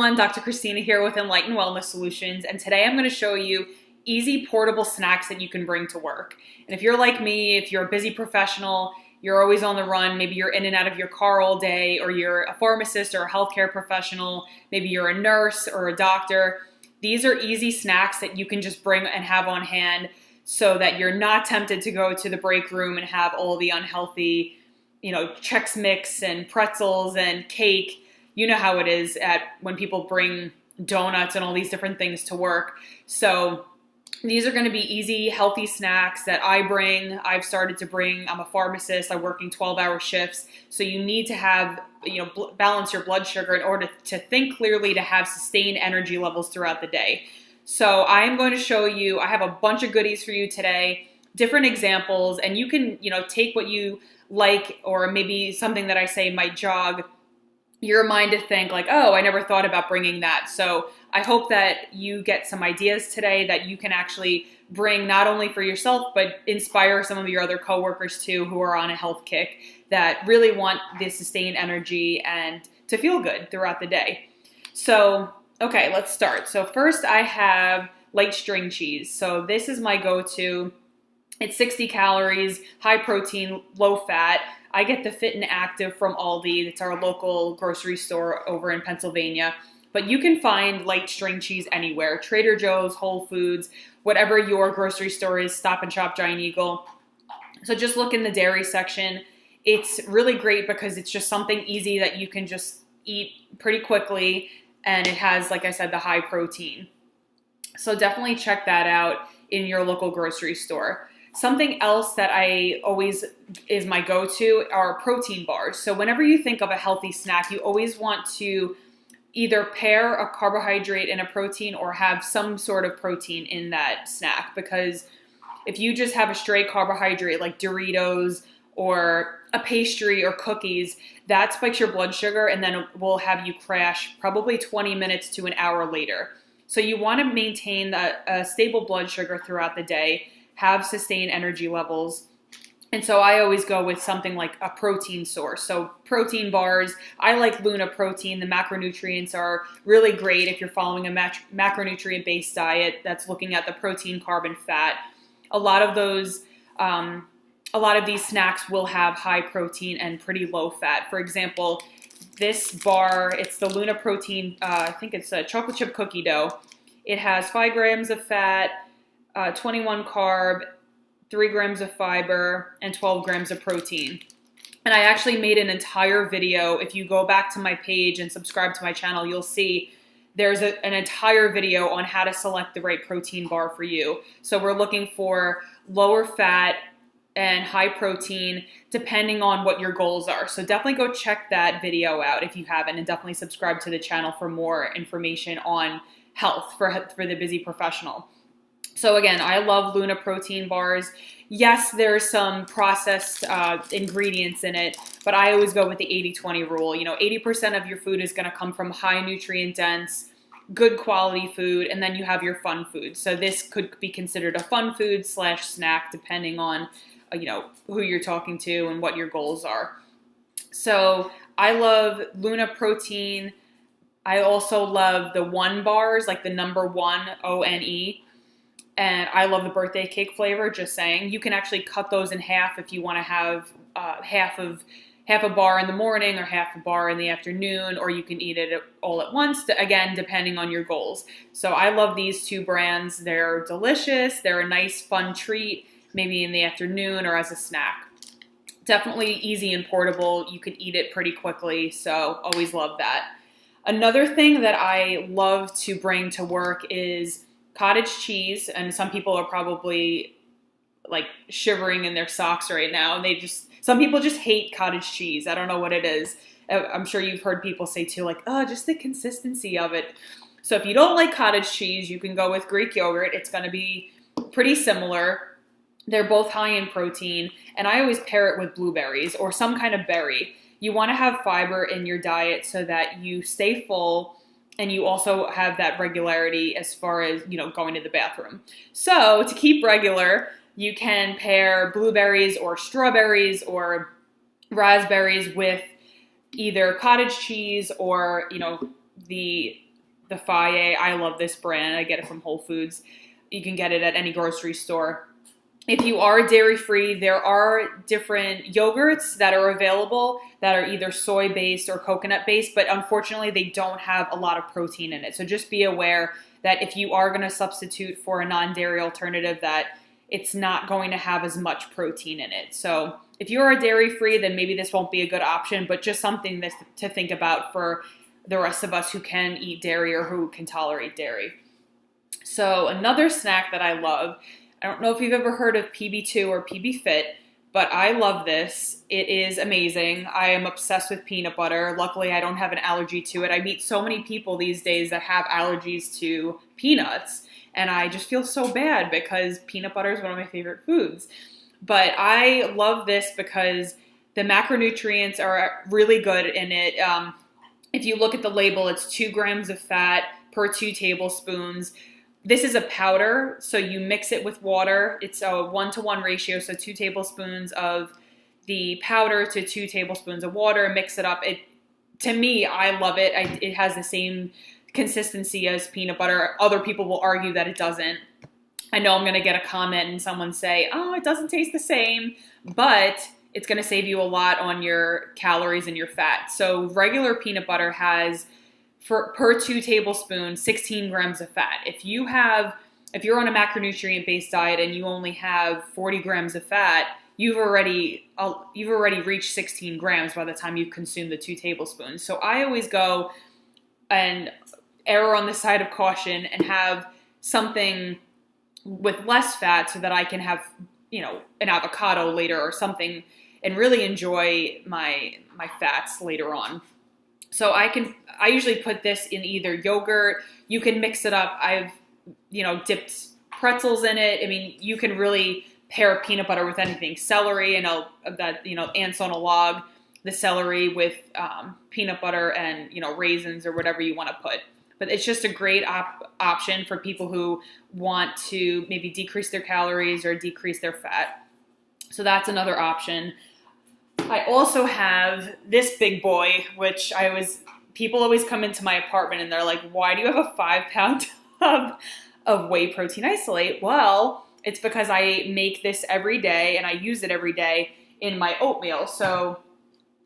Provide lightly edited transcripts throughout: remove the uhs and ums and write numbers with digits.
everyone, Dr. Christina here with Enlightened Wellness Solutions, and today I'm going to show you easy portable snacks that you can bring to work. And if you're like me, if you're a busy professional, you're always on the run, maybe you're in and out of your car all day, or you're a pharmacist or a healthcare professional, maybe you're a nurse or a doctor, these are easy snacks that you can just bring and have on hand so that you're not tempted to go to the break room and have all the unhealthy, Chex Mix and pretzels and cake. You know how it is when people bring donuts and all these different things to work. So these are going to be easy, healthy snacks that I've started to bring. I'm a pharmacist. I'm working 12-hour shifts. So you need to have, balance your blood sugar in order to think clearly, to have sustained energy levels throughout the day. So I'm going to show you, I have a bunch of goodies for you today, different examples, and you can, take what you like, or maybe something that I say might jog your mind to think like, oh, I never thought about bringing that. So I hope that you get some ideas today that you can actually bring not only for yourself, but inspire some of your other coworkers too, who are on a health kick, that really want this sustained energy and to feel good throughout the day. So, okay, let's start. So first I have light string cheese. So this is my go-to. It's 60 calories, high protein, low fat. I get the Fit and Active from Aldi. It's our local grocery store over in Pennsylvania. But you can find light string cheese anywhere. Trader Joe's, Whole Foods, whatever your grocery store is, Stop and Shop, Giant Eagle. So just look in the dairy section. It's really great because it's just something easy that you can just eat pretty quickly. And it has, like I said, the high protein. So definitely check that out in your local grocery store. Something else that I always is my go-to are protein bars. So whenever you think of a healthy snack, you always want to either pair a carbohydrate and a protein or have some sort of protein in that snack. Because if you just have a straight carbohydrate like Doritos or a pastry or cookies, that spikes your blood sugar and then it will have you crash probably 20 minutes to an hour later. So you want to maintain a stable blood sugar throughout the day, have sustained energy levels. And so I always go with something like a protein source. So protein bars, I like Luna Protein. The macronutrients are really great if you're following a macronutrient-based diet that's looking at the protein, carb, and fat. A lot of these snacks will have high protein and pretty low fat. For example, this bar, it's the Luna Protein, I think it's a chocolate chip cookie dough. It has 5 grams of fat, 21 carb, 3 grams of fiber, and 12 grams of protein. And I actually made an entire video. If you go back to my page and subscribe to my channel, you'll see there's an entire video on how to select the right protein bar for you. So we're looking for lower fat and high protein depending on what your goals are. So definitely go check that video out if you haven't, and definitely subscribe to the channel for more information on health for the busy professional. So again, I love Luna Protein bars. Yes, there's some processed ingredients in it, but I always go with the 80-20 rule. 80% of your food is going to come from high nutrient dense, good quality food, and then you have your fun food. So this could be considered a fun food / snack depending on who you're talking to and what your goals are. So I love Luna Protein. I also love the One bars, like the number 1, ONE. And I love the birthday cake flavor, just saying. You can actually cut those in half if you want to have half a bar in the morning or half a bar in the afternoon, or you can eat it all at once, again, depending on your goals. So I love these 2 brands. They're delicious. They're a nice, fun treat, maybe in the afternoon or as a snack. Definitely easy and portable. You can eat it pretty quickly, so always love that. Another thing that I love to bring to work is cottage cheese, and some people are probably like shivering in their socks right now. Some people just hate cottage cheese. I don't know what it is. I'm sure you've heard people say too, like, oh, just the consistency of it. So if you don't like cottage cheese, you can go with Greek yogurt. It's going to be pretty similar. They're both high in protein, and I always pair it with blueberries or some kind of berry. You want to have fiber in your diet so that you stay full, and you also have that regularity as far as, going to the bathroom. So to keep regular, you can pair blueberries or strawberries or raspberries with either cottage cheese or, the the Faye. I love this brand. I get it from Whole Foods. You can get it at any grocery store. If you are dairy-free, there are different yogurts that are available that are either soy-based or coconut-based, but unfortunately, they don't have a lot of protein in it. So just be aware that if you are going to substitute for a non-dairy alternative, that it's not going to have as much protein in it. So if you are dairy-free, then maybe this won't be a good option, but just something to think about for the rest of us who can eat dairy or who can tolerate dairy. So another snack that I love, I don't know if you've ever heard of PB2 or PB Fit, but I love this. It is amazing. I am obsessed with peanut butter. Luckily, I don't have an allergy to it. I meet so many people these days that have allergies to peanuts, and I just feel so bad because peanut butter is one of my favorite foods. But I love this because the macronutrients are really good in it. If you look at the label, it's 2 grams of fat per 2 tablespoons. This is a powder, so you mix it with water. It's a 1-to-1 ratio, so 2 tablespoons of the powder to 2 tablespoons of water. Mix it up. To me, I love it. It has the same consistency as peanut butter. Other people will argue that it doesn't. I know I'm going to get a comment and someone say, oh, it doesn't taste the same, but it's going to save you a lot on your calories and your fat. So regular peanut butter has per 2 tablespoons, 16 grams of fat. If you're on a macronutrient-based diet and you only have 40 grams of fat, you've already reached 16 grams by the time you've consumed the 2 tablespoons. So I always go and err on the side of caution and have something with less fat so that I can have, an avocado later or something and really enjoy my fats later on. So I usually put this in either yogurt. You can mix it up. I've, dipped pretzels in it. I mean, you can really pair peanut butter with anything. Celery, and ants on a log, the celery with peanut butter and, raisins or whatever you want to put. But it's just a great option for people who want to maybe decrease their calories or decrease their fat. So that's another option. I also have this big boy, which people always come into my apartment and they're like, why do you have a 5-pound tub of whey protein isolate? Well, it's because I make this every day and I use it every day in my oatmeal. So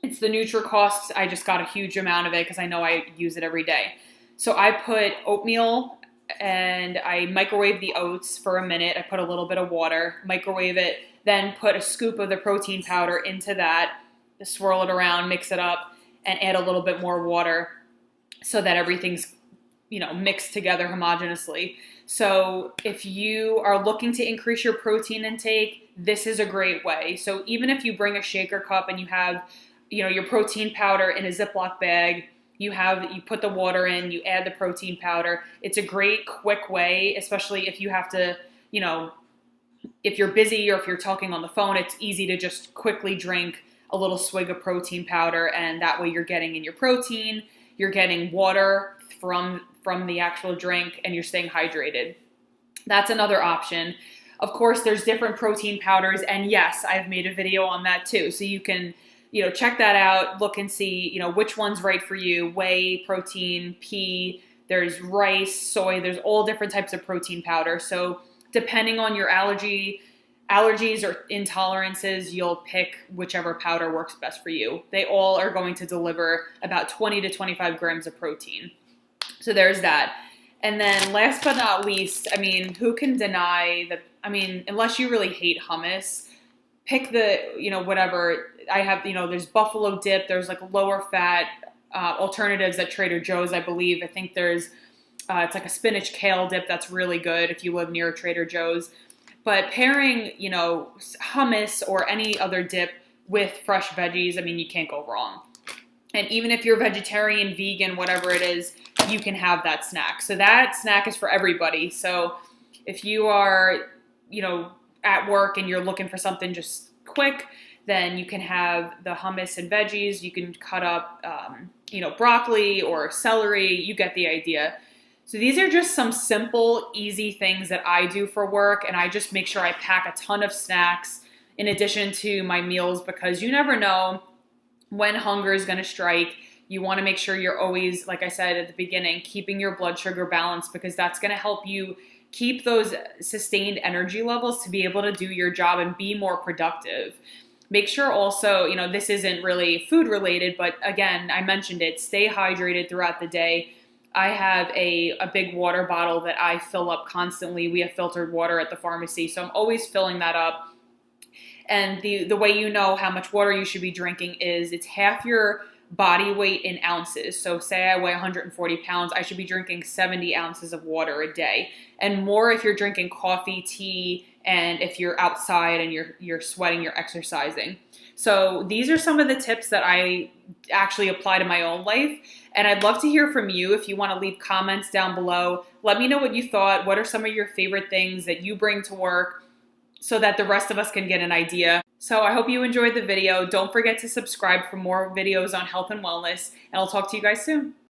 it's the NutriCost. I just got a huge amount of it because I know I use it every day. So I put oatmeal and I microwave the oats for a minute. I put a little bit of water, microwave it, then put a scoop of the protein powder into that, swirl it around, mix it up, and add a little bit more water so that everything's, mixed together homogeneously. So if you are looking to increase your protein intake, this is a great way. So even if you bring a shaker cup and you have, your protein powder in a Ziploc bag, you put the water in, you add the protein powder. It's a great quick way, especially if you have to, if you're busy or if you're talking on the phone, it's easy to just quickly drink a little swig of protein powder, and that way you're getting in your protein, you're getting water from the actual drink, and you're staying hydrated. That's another option. Of course, there's different protein powders, and yes, I've made a video on that too. So you can, check that out, look and see, which one's right for you. Whey, protein, pea, there's rice, soy, there's all different types of protein powder. So depending on your allergies or intolerances, you'll pick whichever powder works best for you. They all are going to deliver about 20 to 25 grams of protein. So there's that. And then last but not least, who can deny that, unless you really hate hummus, pick the, whatever. I have, there's buffalo dip, there's like lower fat alternatives at Trader Joe's, I believe. I think there's, it's like a spinach kale dip that's really good if you live near Trader Joe's. But pairing, hummus or any other dip with fresh veggies, you can't go wrong. And even if you're vegetarian, vegan, whatever it is, you can have that snack. So that snack is for everybody. So if you are, at work and you're looking for something just quick, then you can have the hummus and veggies. You can cut up, broccoli or celery. You get the idea. So these are just some simple, easy things that I do for work, and I just make sure I pack a ton of snacks in addition to my meals because you never know when hunger is going to strike. You want to make sure you're always, like I said at the beginning, keeping your blood sugar balanced, because that's going to help you keep those sustained energy levels to be able to do your job and be more productive. Make sure also, this isn't really food related, but again, I mentioned it, stay hydrated throughout the day. I have a big water bottle that I fill up constantly. We have filtered water at the pharmacy, so I'm always filling that up. And the way you know how much water you should be drinking is it's half your body weight in ounces. So say I weigh 140 pounds, I should be drinking 70 ounces of water a day. And more if you're drinking coffee, tea, and if you're outside and you're sweating, you're exercising. So these are some of the tips that I actually apply to my own life. And I'd love to hear from you. If you want to leave comments down below, let me know what you thought. What are some of your favorite things that you bring to work, so that the rest of us can get an idea. So I hope you enjoyed the video. Don't forget to subscribe for more videos on health and wellness, and I'll talk to you guys soon.